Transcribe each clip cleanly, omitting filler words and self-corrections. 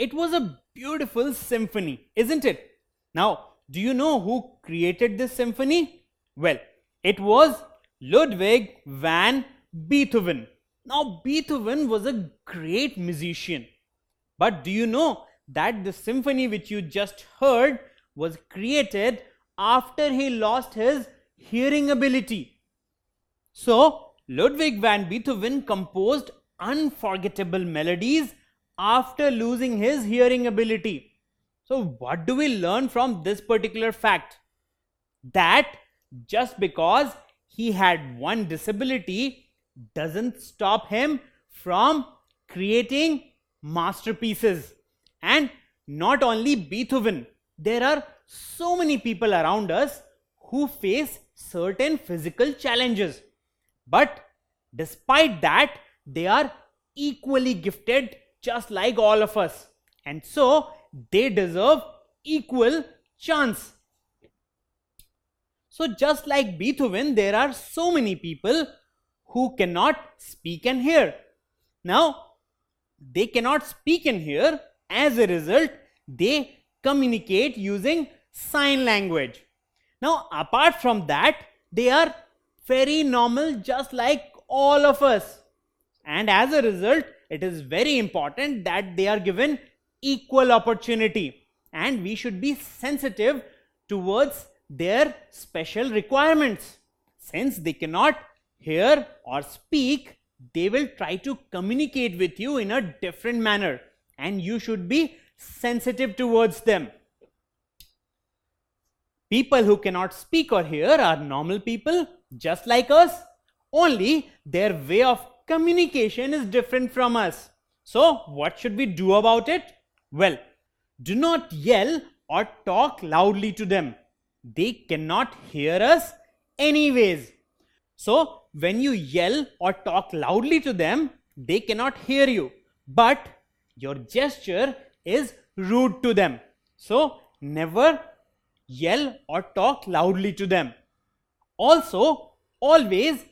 It was a beautiful symphony, isn't it? Now, do you know who created this symphony? Well, it was Ludwig van Beethoven. Now, Beethoven was a great musician. But do you know that the symphony which you just heard was created after he lost his hearing ability? So, Ludwig van Beethoven composed unforgettable melodies after losing his hearing ability. So, what do we learn from this particular fact? That just because he had one disability doesn't stop him from creating masterpieces. And not only Beethoven, there are so many people around us who face certain physical challenges. But despite that, they are equally gifted just like all of us. And so they deserve equal chance. So just like Beethoven, there are so many people who cannot speak and hear. Now, they cannot speak and hear. As a result, they communicate using sign language. Now, apart from that, they are very normal just like all of us. And as a result, it is very important that they are given equal opportunity. And we should be sensitive towards their special requirements. Since they cannot hear or speak, they will try to communicate with you in a different manner. And you should be sensitive towards them. People who cannot speak or hear are normal people just like us, only their way of communication is different from us. So what should we do about it? Well, do not yell or talk loudly to them. They cannot hear us anyways. So when you yell or talk loudly to them, they cannot hear you, but your gesture is rude to them. So never yell or talk loudly to them. Also, always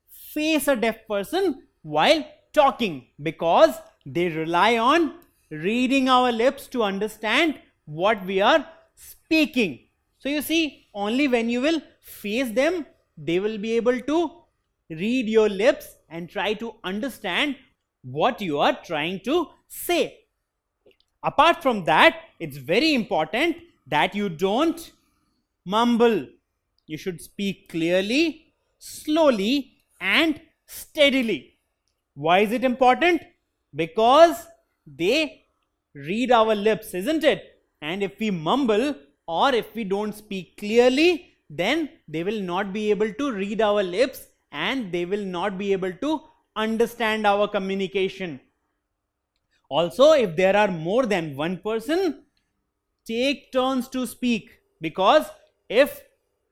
face a deaf person while talking, because they rely on reading our lips to understand what we are speaking. So you see, only when you will face them, they will be able to read your lips and try to understand what you are trying to say. Apart from that, it's very important that you don't mumble. You should speak clearly, slowly, and steadily. Why is it important? Because they read our lips, isn't it? And if we mumble or if we don't speak clearly, then they will not be able to read our lips and they will not be able to understand our communication. Also, if there are more than one person, take turns to speak, because if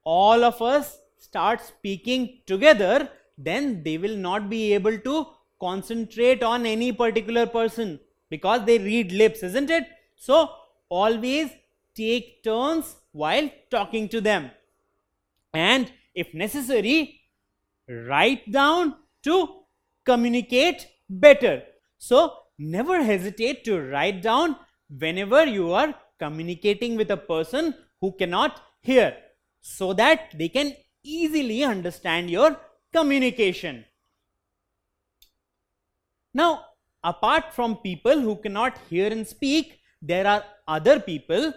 all of us start speaking together, then they will not be able to concentrate on any particular person because they read lips, isn't it? So always take turns while talking to them, and if necessary, write down to communicate better. So never hesitate to write down whenever you are communicating with a person who cannot hear, so that they can easily understand your communication. Now, apart from people who cannot hear and speak, there are other people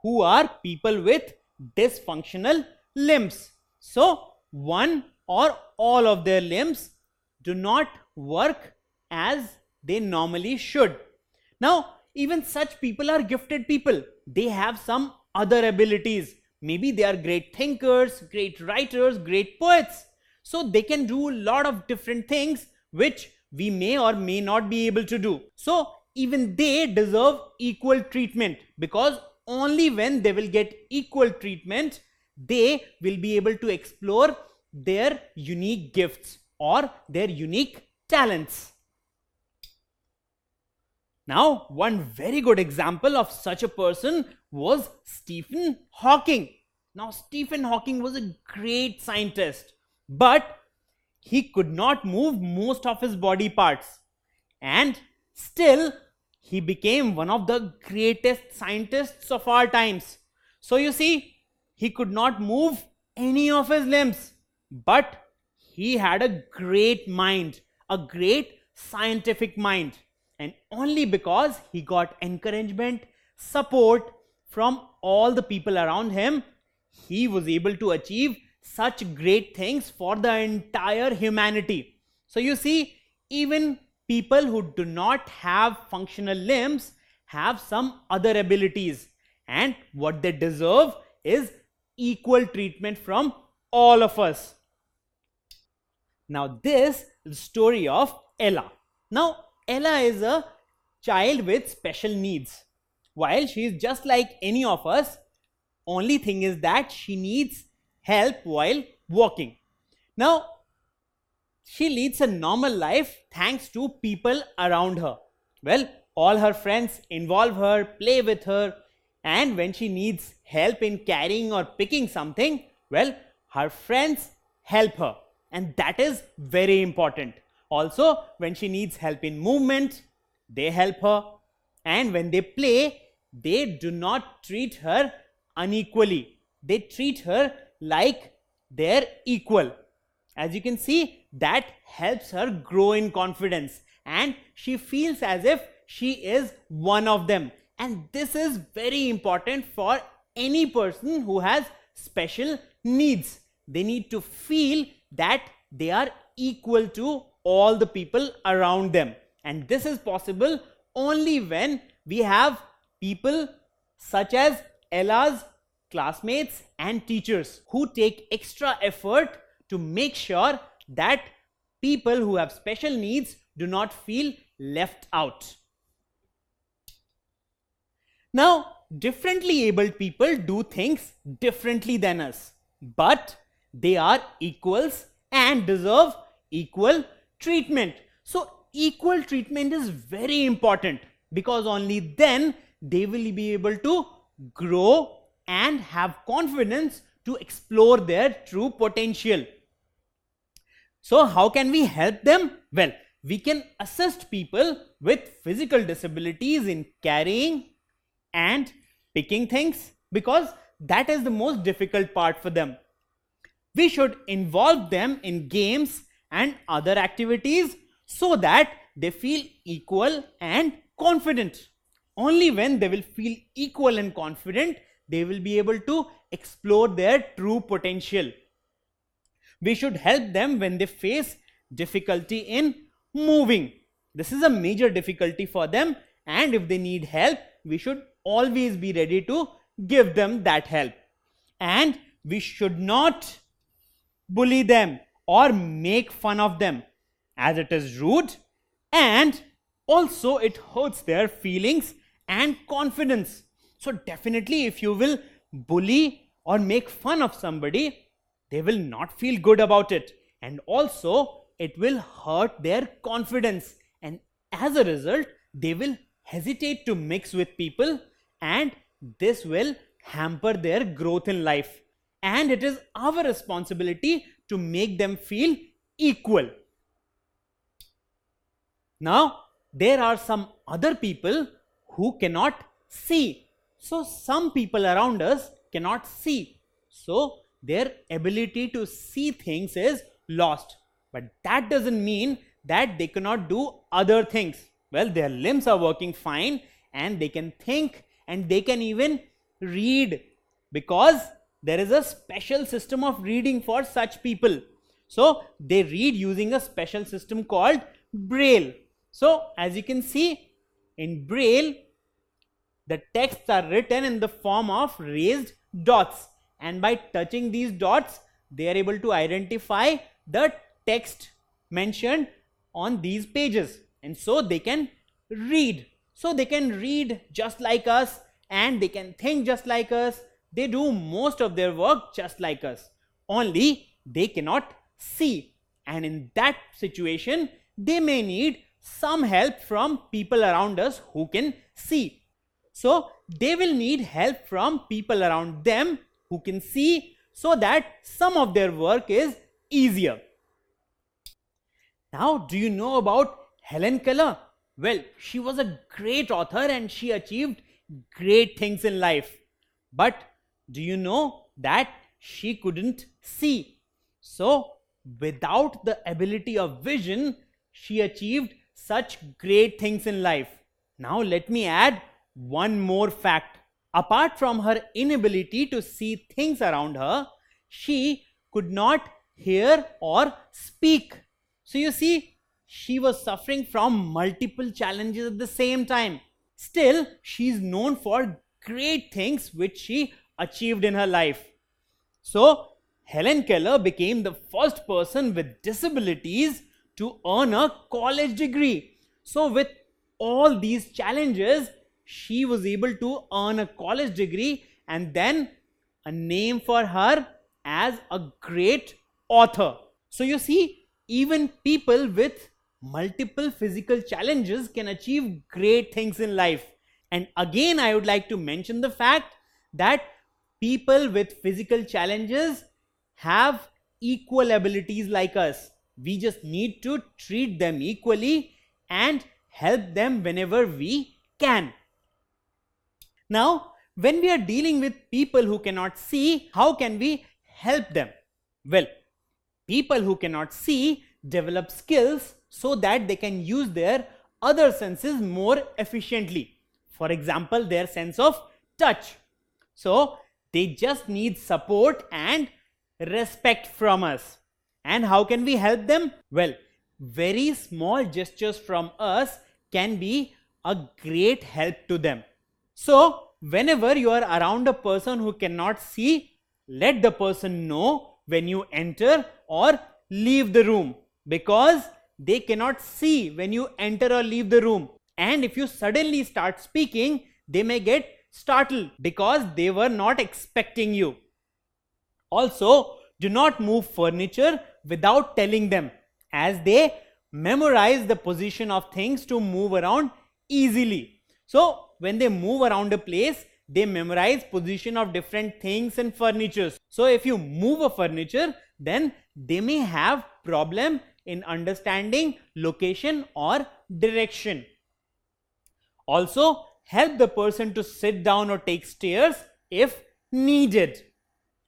who are people with dysfunctional limbs. So, one or all of their limbs do not work as they normally should. Now, even such people are gifted people. They have some other abilities. Maybe they are great thinkers, great writers, great poets. So they can do a lot of different things which we may or may not be able to do. So even they deserve equal treatment, because only when they will get equal treatment, they will be able to explore their unique gifts or their unique talents. Now, one very good example of such a person was Stephen Hawking. Now, Stephen Hawking was a great scientist, but he could not move most of his body parts, and still he became one of the greatest scientists of our times. So you see, he could not move any of his limbs, but he had a great mind, a great scientific mind. And only because he got encouragement, support from all the people around him, he was able to achieve such great things for the entire humanity. So you see, even people who do not have functional limbs have some other abilities, and what they deserve is equal treatment from all of us. Now this is the story of Ella. Now Ella is a child with special needs. While she is just like any of us, only thing is that she needs help while walking. Now she leads a normal life thanks to people around her. Well, all her friends involve her, play with her, and when she needs help in carrying or picking something, well, her friends help her, and that is very important. Also, when she needs help in movement, they help her, and when they play, they do not treat her unequally. They treat her like their equal. As you can see, that helps her grow in confidence, and she feels as if she is one of them. And this is very important for any person who has special needs. They need to feel that they are equal to all the people around them. And this is possible only when we have people such as Ella's classmates and teachers who take extra effort to make sure that people who have special needs do not feel left out. Now, differently abled people do things differently than us, but they are equals and deserve equal treatment. So, equal treatment is very important, because only then they will be able to grow and have confidence to explore their true potential. So how can we help them? Well, we can assist people with physical disabilities in carrying and picking things, because that is the most difficult part for them. We should involve them in games and other activities so that they feel equal and confident. Only when they will feel equal and confident, they will be able to explore their true potential. We should help them when they face difficulty in moving. This is a major difficulty for them, and if they need help, we should always be ready to give them that help. And we should not bully them or make fun of them, as it is rude, and also it hurts their feelings and confidence. So definitely, if you will bully or make fun of somebody, they will not feel good about it, and also it will hurt their confidence, and as a result they will hesitate to mix with people, and this will hamper their growth in life. And it is our responsibility to make them feel equal. Now there are some other people who cannot see. So some people around us cannot see, so their ability to see things is lost. But that doesn't mean that they cannot do other things. Well, their limbs are working fine, and they can think, and they can even read, because there is a special system of reading for such people. So they read using a special system called Braille. So as you can see, in Braille, the texts are written in the form of raised dots, and by touching these dots, they are able to identify the text mentioned on these pages, and so they can read. So they can read just like us, and they can think just like us. They do most of their work just like us, only they cannot see, and in that situation they may need some help from people around us who can see. So they will need help from people around them who can see, so that some of their work is easier. Now, do you know about Helen Keller? Well, she was a great author and she achieved great things in life. But do you know that she couldn't see? So, without the ability of vision, she achieved such great things in life. Now, let me add one more fact. Apart from her inability to see things around her, she could not hear or speak. So, you see, she was suffering from multiple challenges at the same time. Still, she is known for great things which she achieved in her life. So, Helen Keller became the first person with disabilities to earn a college degree. So, with all these challenges, she was able to earn a college degree and then a name for her as a great author. So, you see, even people with multiple physical challenges can achieve great things in life. And again, I would like to mention the fact that people with physical challenges have equal abilities like us. We just need to treat them equally and help them whenever we can. Now, when we are dealing with people who cannot see, how can we help them? Well, people who cannot see develop skills so that they can use their other senses more efficiently. For example, their sense of touch. So, they just need support and respect from us. And how can we help them? Well, very small gestures from us can be a great help to them. So, whenever you are around a person who cannot see, let the person know when you enter or leave the room, because they cannot see when you enter or leave the room. And if you suddenly start speaking, they may get startled because they were not expecting you. Also, do not move furniture without telling them, as they memorize the position of things to move around easily. So, when they move around a place, they memorize position of different things and furnitures. So, if you move a furniture, then they may have problem in understanding location or direction. Also, help the person to sit down or take stairs if needed.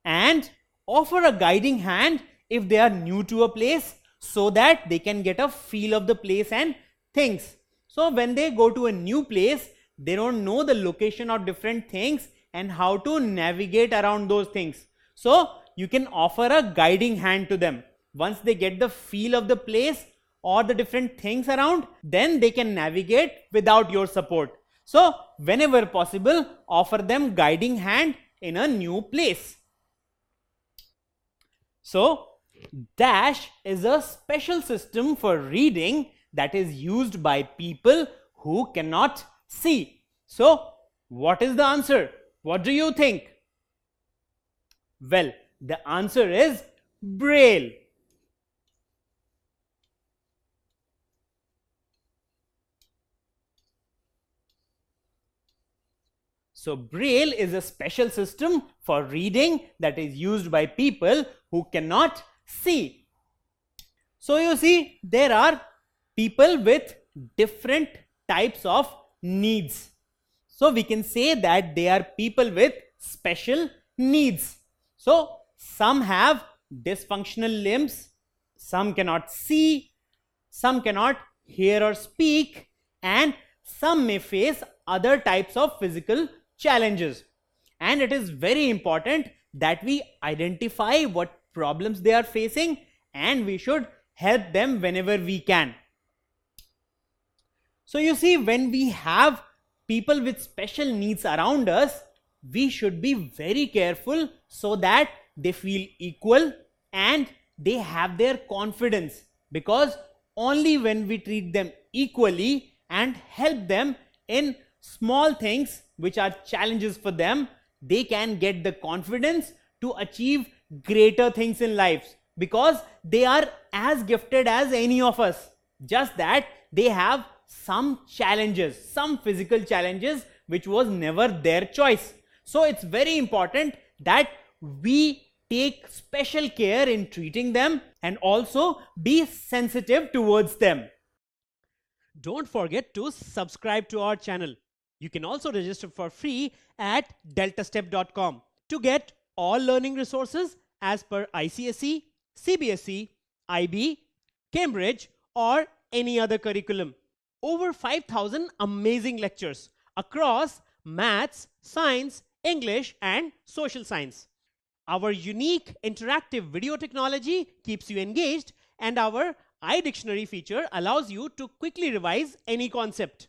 And offer a guiding hand if they are new to a place, so that they can get a feel of the place and things. So, when they go to a new place, they don't know the location of different things and how to navigate around those things. So, you can offer a guiding hand to them. Once they get the feel of the place or the different things around, then they can navigate without your support. So, whenever possible, offer them guiding hand in a new place. So, Dash is a special system for reading that is used by people who cannot see. So, what is the answer? What do you think? Well, the answer is Braille. So, Braille is a special system for reading that is used by people who cannot see. So, you see, there are people with different types of needs. So, we can say that they are people with special needs. So, some have dysfunctional limbs, some cannot see, some cannot hear or speak, and some may face other types of physical challenges. And it is very important that we identify what problems they are facing, and we should help them whenever we can. So, you see, when we have people with special needs around us, we should be very careful so that they feel equal and they have their confidence, because only when we treat them equally and help them in small things which are challenges for them, they can get the confidence to achieve greater things in life, because they are as gifted as any of us, just that they have some challenges, some physical challenges which was never their choice. So it's very important that we take special care in treating them and also be sensitive towards them. Don't forget to subscribe to our channel. You can also register for free at deltastep.com to get all learning resources as per ICSE, CBSE, IB, Cambridge, or any other curriculum. Over 5,000 amazing lectures across maths, science, English, and social science. Our unique interactive video technology keeps you engaged, and our iDictionary feature allows you to quickly revise any concept.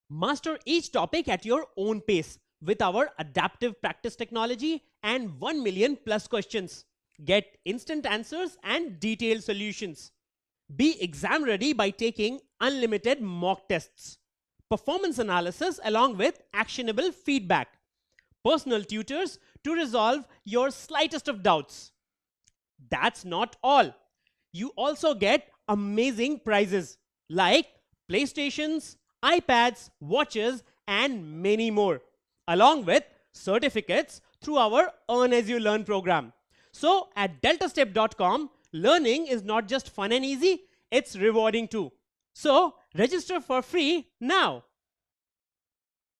Master each topic at your own pace with our adaptive practice technology and 1 million plus questions. Get instant answers and detailed solutions. Be exam ready by taking unlimited mock tests, performance analysis along with actionable feedback, personal tutors to resolve your slightest of doubts. That's not all. You also get amazing prizes like PlayStations, iPads, watches, and many more, along with certificates through our Earn As You Learn program. So at deltastep.com, learning is not just fun and easy, it's rewarding too. So register for free now.